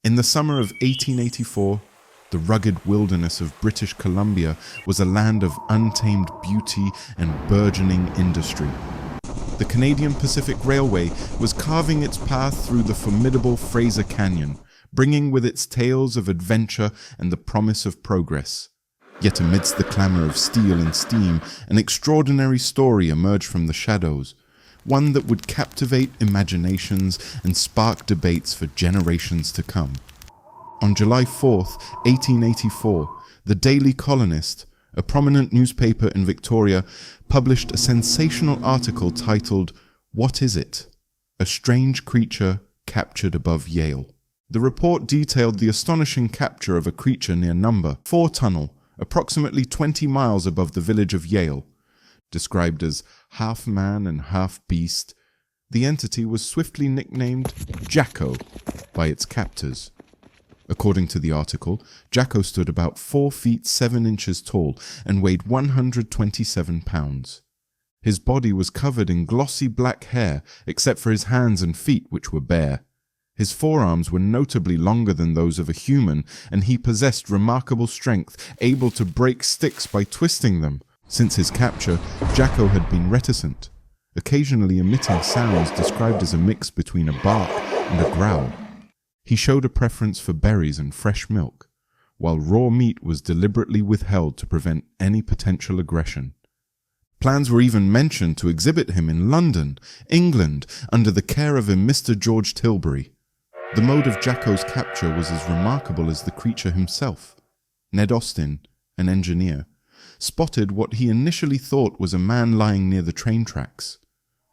In the summer of 1884, the rugged wilderness of British Columbia was a land of untamed beauty and burgeoning industry. The Canadian Pacific Railway was carving its path through the formidable Fraser Canyon, bringing with its tales of adventure and the promise of progress. Yet amidst the clamor of steel and steam, an extraordinary story emerged from the shadows, one that would captivate imaginations and spark debates for generations to come. On July 4th, 1884, the Daily Colonist, a prominent newspaper in Victoria, published a sensational article titled, "What is it? A strange creature captured above Yale." The report detailed the astonishing capture of a creature near Number 4 Tunnel, approximately 20 miles above the village of Yale. Described as half man and half beast, the entity was swiftly nicknamed Jacko by its captors. According to the article, Jacko stood about 4 feet 7 inches tall and weighed 127 pounds. His body was covered in glossy black hair except for his hands and feet, which were bare. His forearms were notably longer than those of a human, and he possessed remarkable strength, able to break sticks by twisting them. Since his capture, Jacko had been reticent, occasionally emitting sounds described as a mix between a bark and a growl. He showed a preference for berries and fresh milk, while raw meat was deliberately withheld to prevent any potential aggression. Plans were even mentioned to exhibit him in London, England, under the care of a Mr. George Tilbury. The mode of Jacko's capture was as remarkable as the creature himself. Ned Austin, an engineer, spotted what he initially thought was a man lying near the train tracks.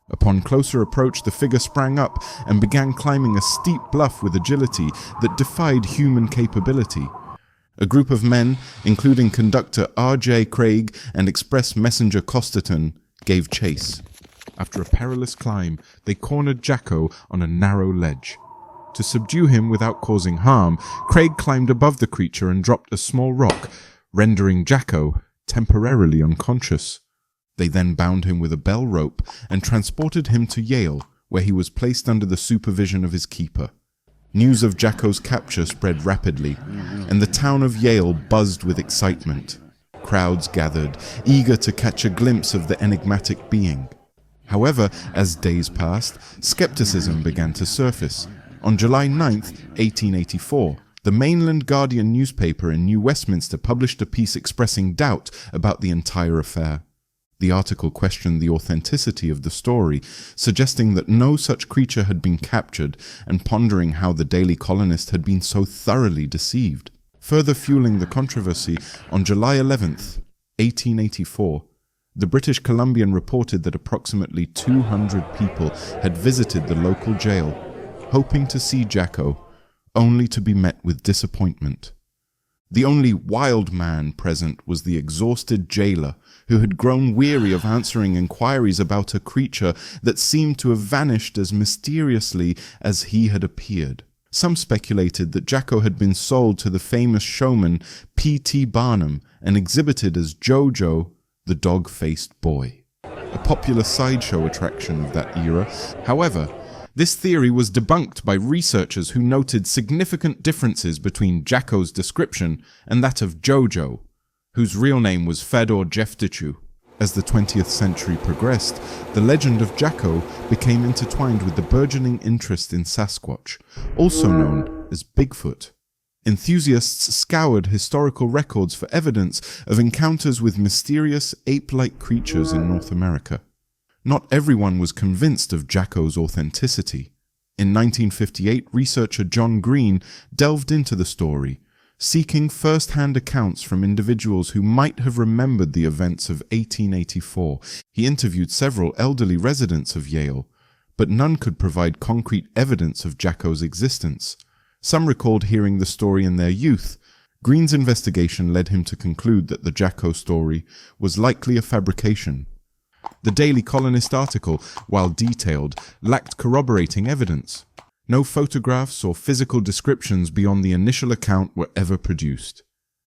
Upon closer approach, the figure sprang up and began climbing a steep bluff with agility that defied human capability. A group of men, including conductor R.J. Craig and express messenger Costerton, gave chase. After a perilous climb, they cornered Jacko on a narrow ledge. To subdue him without causing harm, Craig climbed above the creature and dropped a small rock, rendering Jacko temporarily unconscious. They then bound him with a bell rope and transported him to Yale, where he was placed under the supervision of his keeper. News of Jacko's capture spread rapidly, and the town of Yale buzzed with excitement. Crowds gathered, eager to catch a glimpse of the enigmatic being. However, as days passed, skepticism began to surface. On July 9th, 1884, the Mainland Guardian newspaper in New Westminster published a piece expressing doubt about the entire affair. The article questioned the authenticity of the story, suggesting that no such creature had been captured and pondering how the Daily Colonist had been so thoroughly deceived. Further fueling the controversy, on July 11th, 1884, the British Columbian reported that approximately 200 people had visited the local jail, hoping to see Jacko, only to be met with disappointment. The only wild man present was the exhausted jailer, who had grown weary of answering inquiries about a creature that seemed to have vanished as mysteriously as he had appeared. Some speculated that Jacko had been sold to the famous showman P.T. Barnum and exhibited as Jojo, the dog-faced boy, a popular sideshow attraction of that era. However, this theory was debunked by researchers who noted significant differences between Jacko's description and that of Jojo, whose real name was Fedor Jeftichu. As the 20th century progressed, the legend of Jacko became intertwined with the burgeoning interest in Sasquatch, also known as Bigfoot. Enthusiasts scoured historical records for evidence of encounters with mysterious ape-like creatures in North America. Not everyone was convinced of Jacko's authenticity. In 1958, researcher John Green delved into the story, seeking first-hand accounts from individuals who might have remembered the events of 1884. He interviewed several elderly residents of Yale, but none could provide concrete evidence of Jacko's existence. Some recalled hearing the story in their youth. Green's investigation led him to conclude that the Jacko story was likely a fabrication. The Daily Colonist article, while detailed, lacked corroborating evidence. No photographs or physical descriptions beyond the initial account were ever produced.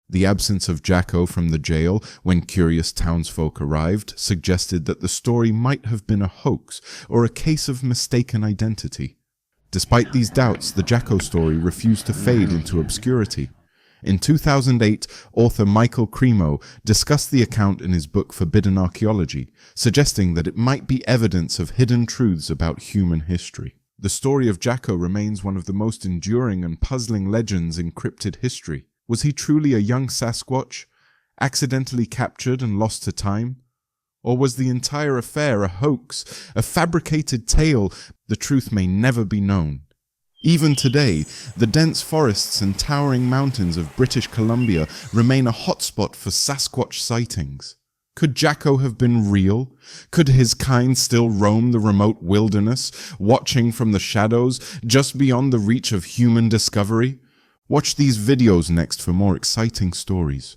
The absence of Jacko from the jail when curious townsfolk arrived suggested that the story might have been a hoax or a case of mistaken identity. Despite these doubts, the Jacko story refused to fade into obscurity. In 2008, author Michael Cremo discussed the account in his book Forbidden Archaeology, suggesting that it might be evidence of hidden truths about human history. The story of Jacko remains one of the most enduring and puzzling legends in cryptid history. Was he truly a young Sasquatch, accidentally captured and lost to time? Or was the entire affair a hoax, a fabricated tale? The truth may never be known. Even today, the dense forests and towering mountains of British Columbia remain a hotspot for Sasquatch sightings. Could Jacko have been real? Could his kind still roam the remote wilderness, watching from the shadows, just beyond the reach of human discovery? Watch these videos next for more exciting stories.